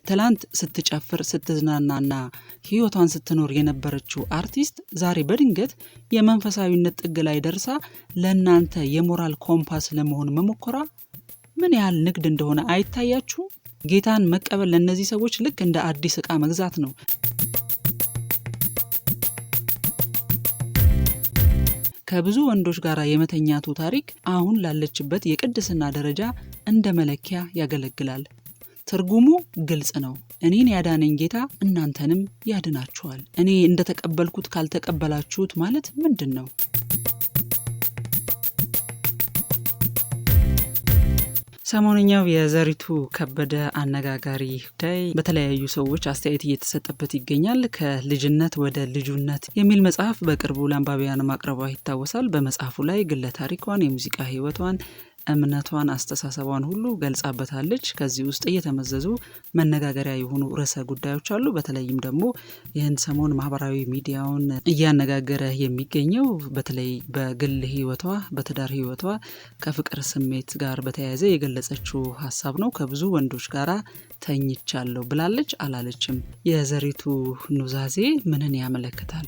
ትላንት ስትጨፍር ስትዝናናና ህይወቷን ስትኖር የነበረችው አርቲስት ዛሬ በድንገት የመንፈሳዊነት ጥግ ላይ ደርሳ ለእናንተ የሞራል ኮምፓስ ለመሆን መሞከሯ ምን ያህል ንግድ እንደሆነ አይታያችሁ? ጌታን መቀበል ለእነዚህ ሰዎች ልክ እንደ አዲስ ዕቃ መግዛት ነው። ከብዙ ወንዶች ጋር የመተኛቱ ታሪክ አሁን ላለችበት የቅድስና ደረጃ እንደ መለኪያ ያገለግላል። ትርጉሙ ግልጽ ነው። እኔን ያዳነኝ ጌታ እናንተንም ያድናችኋል። እኔ እንደተቀበልኩት ካልተቀበላችሁት ማለት ምንድን ነው? ሰሞንኛው የዘሪቱ ከበደ አነጋጋሪ ጉዳይ በተለያዩ ሰዎች አስተያየት እየተሰጠበት ይገኛል። ከልጅነት ወደ ልጁነት የሚል መጽሐፍ በቅርቡ ለአንባቢያን ማቅረቧ ይታወሳል። በመጽሐፉ ላይ ግለ ታሪኳን፣ የሙዚቃ ህይወቷን፣ እምነቷን፣ አስተሳሰቧን ሁሉ ገልጻበታለች። ከዚህ ውስጥ እየተመዘዙ መነጋገሪያ የሆኑ ርዕሰ ጉዳዮች አሉ። በተለይም ደግሞ ይህን ሰሞን ማህበራዊ ሚዲያውን እያነጋገረ የሚገኘው በተለይ በግል ህይወቷ፣ በትዳር ህይወቷ ከፍቅር ስሜት ጋር በተያያዘ የገለጸችው ሀሳብ ነው። ከብዙ ወንዶች ጋራ ተኝቻለሁ ብላለች። አላለችም። የዘሪቱ ኑዛዜ ምንን ያመለክታል?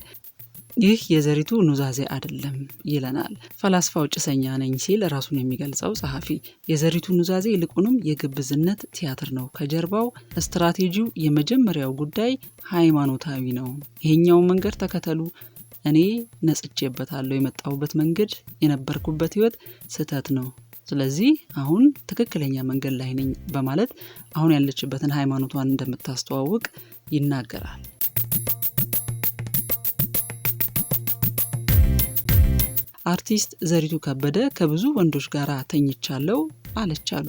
ይህ የዘሪቱ ኑዛዜ አይደለም ይለናል ፈላስፋው ጭሰኛ ነኝ ሲል ራሱን የሚገልጸው ጸሐፊ። የዘሪቱ ኑዛዜ ይልቁንም የግብዝነት ቲያትር ነው። ከጀርባው ስትራቴጂው የመጀመሪያው ጉዳይ ሃይማኖታዊ ነው። ይሄኛው መንገድ ተከተሉ፣ እኔ ነጽቼበታለሁ፣ የመጣሁበት መንገድ፣ የነበርኩበት ህይወት ስህተት ነው፣ ስለዚህ አሁን ትክክለኛ መንገድ ላይ ነኝ በማለት አሁን ያለችበትን ሃይማኖቷን እንደምታስተዋውቅ ይናገራል። አርቲስት ዘሪቱ ከበደ ከብዙ ወንዶች ጋር ተኝቻለሁ አለቻሉ።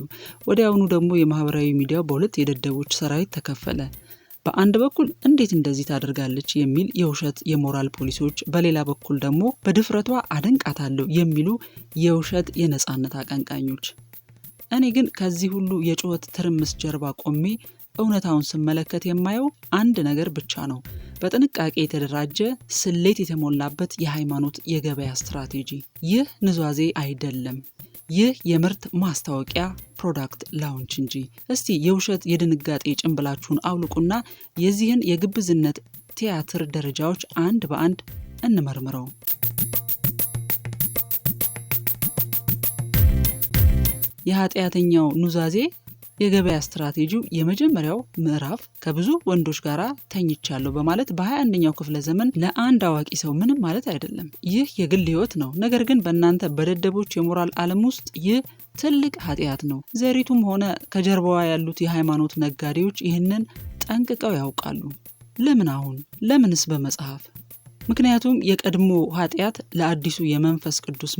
ወዲያውኑ ደግሞ የማህበራዊ ሚዲያው በሁለት የደደቦች ሰራዊት ተከፈለ። በአንድ በኩል እንዴት እንደዚህ ታደርጋለች የሚል የውሸት የሞራል ፖሊሶች፣ በሌላ በኩል ደግሞ በድፍረቷ አደንቃታለሁ የሚሉ የውሸት የነጻነት አቀንቃኞች። እኔ ግን ከዚህ ሁሉ የጩኸት ትርምስ ጀርባ ቆሜ እውነታውን ስመለከት የማየው አንድ ነገር ብቻ ነው። በጥንቃቄ የተደራጀ ስሌት የተሞላበት የሃይማኖት የገበያ ስትራቴጂ። ይህ ኑዛዜ አይደለም። ይህ የምርት ማስታወቂያ ፕሮዳክት ላውንች እንጂ። እስቲ የውሸት የድንጋጤ ጭንብላችሁን አውልቁና የዚህን የግብዝነት ቲያትር ደረጃዎች አንድ በአንድ እንመርምረው። የኃጢአተኛው ኑዛዜ የገበያ ስትራቴጂው የመጀመሪያው ምዕራፍ ከብዙ ወንዶች ጋር ተኝቻለሁ በማለት በ21ኛው ክፍለ ዘመን ለአንድ አዋቂ ሰው ምንም ማለት አይደለም። ይህ የግል ህይወት ነው። ነገር ግን በእናንተ በደደቦች የሞራል ዓለም ውስጥ ይህ ትልቅ ኃጢአት ነው። ዘሪቱም ሆነ ከጀርባዋ ያሉት የሃይማኖት ነጋዴዎች ይህንን ጠንቅቀው ያውቃሉ። ለምን አሁን? ለምንስ በመጽሐፍ? ምክንያቱም የቀድሞ ኃጢአት ለአዲሱ የመንፈስ ቅዱስ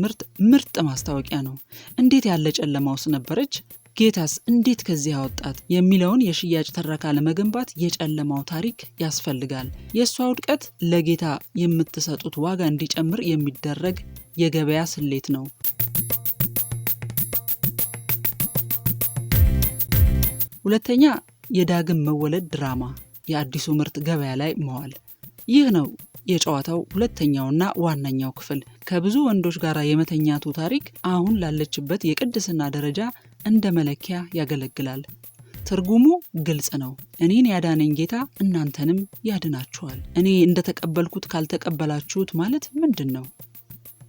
ምርጥ ማስታወቂያ ነው። እንዴት ያለ ጨለማ ውስጥ ነበረች! ጌታስ እንዴት ከዚህ አወጣት የሚለውን የሽያጭ ትረካ ለመገንባት የጨለማው ታሪክ ያስፈልጋል። የእሷ ውድቀት ለጌታ የምትሰጡት ዋጋ እንዲጨምር የሚደረግ የገበያ ስሌት ነው። ሁለተኛ፣ የዳግም መወለድ ድራማ፣ የአዲሱ ምርት ገበያ ላይ መዋል። ይህ ነው የጨዋታው ሁለተኛውና ዋነኛው ክፍል። ከብዙ ወንዶች ጋር የመተኛቱ ታሪክ አሁን ላለችበት የቅድስና ደረጃ እንደ መለኪያ ያገለግላል። ትርጉሙ ግልጽ ነው። እኔን ያዳነኝ ጌታ እናንተንም ያድናችኋል። እኔ እንደተቀበልኩት ካልተቀበላችሁት ማለት ምንድን ነው?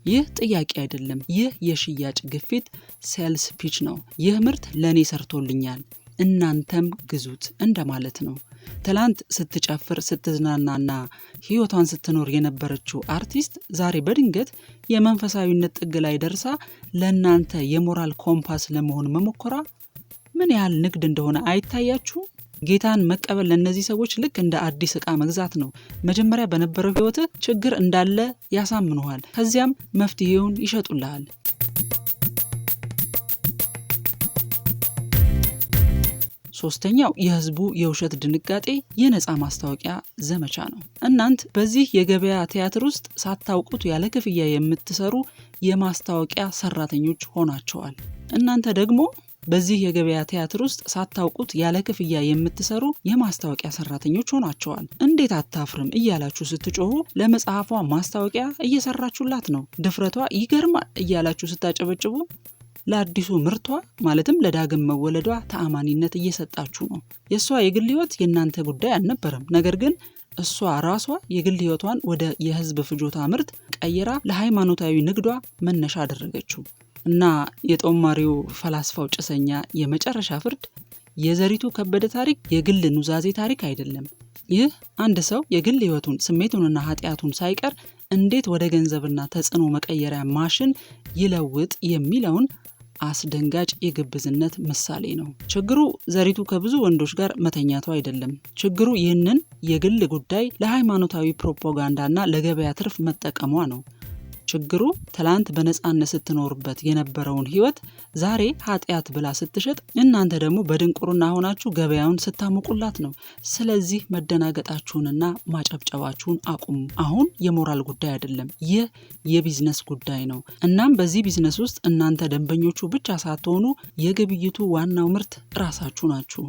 ይህ ጥያቄ አይደለም። ይህ የሽያጭ ግፊት ሴልስ ፒች ነው። ይህ ምርት ለእኔ ሰርቶልኛል፣ እናንተም ግዙት እንደማለት ነው። ትላንት ስትጨፍር ስትዝናናና ህይወቷን ስትኖር የነበረችው አርቲስት ዛሬ በድንገት የመንፈሳዊነት ጥግ ላይ ደርሳ ለእናንተ የሞራል ኮምፓስ ለመሆን መሞከሯ ምን ያህል ንግድ እንደሆነ አይታያችሁ? ጌታን መቀበል ለእነዚህ ሰዎች ልክ እንደ አዲስ ዕቃ መግዛት ነው። መጀመሪያ በነበረው ህይወት ችግር እንዳለ ያሳምኑሃል፣ ከዚያም መፍትሄውን ይሸጡልሃል። ሶስተኛው የህዝቡ የውሸት ድንጋጤ የነጻ ማስታወቂያ ዘመቻ ነው። እናንት በዚህ የገበያ ቲያትር ውስጥ ሳታውቁት ያለ ክፍያ የምትሰሩ የማስታወቂያ ሰራተኞች ሆናቸዋል። እናንተ ደግሞ በዚህ የገበያ ቲያትር ውስጥ ሳታውቁት ያለ ክፍያ የምትሰሩ የማስታወቂያ ሰራተኞች ሆናቸዋል። እንዴት አታፍርም እያላችሁ ስትጮሁ ለመጽሐፏ ማስታወቂያ እየሰራችሁላት ነው። ድፍረቷ ይገርማል እያላችሁ ስታጨበጭቡ ለአዲሱ ምርቷ ማለትም ለዳግም መወለዷ ተአማኒነት እየሰጣችሁ ነው። የሷ የግል ህይወት የናንተ ጉዳይ አልነበረም። ነገር ግን እሷ ራሷ የግል ህይወቷን ወደ የህዝብ ፍጆታ ምርት ቀይራ ለሃይማኖታዊ ንግዷ መነሻ አደረገችው። እና የጦማሪው ፈላስፋው ጭሰኛ የመጨረሻ ፍርድ የዘሪቱ ከበደ ታሪክ የግል ኑዛዜ ታሪክ አይደለም። ይህ አንድ ሰው የግል ህይወቱን ስሜቱንና ኃጢያቱን ሳይቀር እንዴት ወደ ገንዘብና ተጽዕኖ መቀየሪያ ማሽን ይለውጥ የሚለውን አስደንጋጭ የግብዝነት ምሳሌ ነው። ችግሩ ዘሪቱ ከብዙ ወንዶች ጋር መተኛቱ አይደለም። ችግሩ ይህንን የግል ጉዳይ ለሃይማኖታዊ ፕሮፓጋንዳና ለገበያ ትርፍ መጠቀሟ ነው። ችግሩ ትላንት በነጻነት ስትኖርበት የነበረውን ህይወት ዛሬ ኃጢያት ብላ ስትሸጥ እናንተ ደግሞ በድንቁርና ሆናችሁ ገበያውን ስታሙቁላት ነው። ስለዚህ መደናገጣችሁንና ማጨብጨባችሁን አቁሙ። አሁን የሞራል ጉዳይ አይደለም፣ ይህ የቢዝነስ ጉዳይ ነው። እናም በዚህ ቢዝነስ ውስጥ እናንተ ደንበኞቹ ብቻ ሳትሆኑ የግብይቱ ዋናው ምርት ራሳችሁ ናችሁ።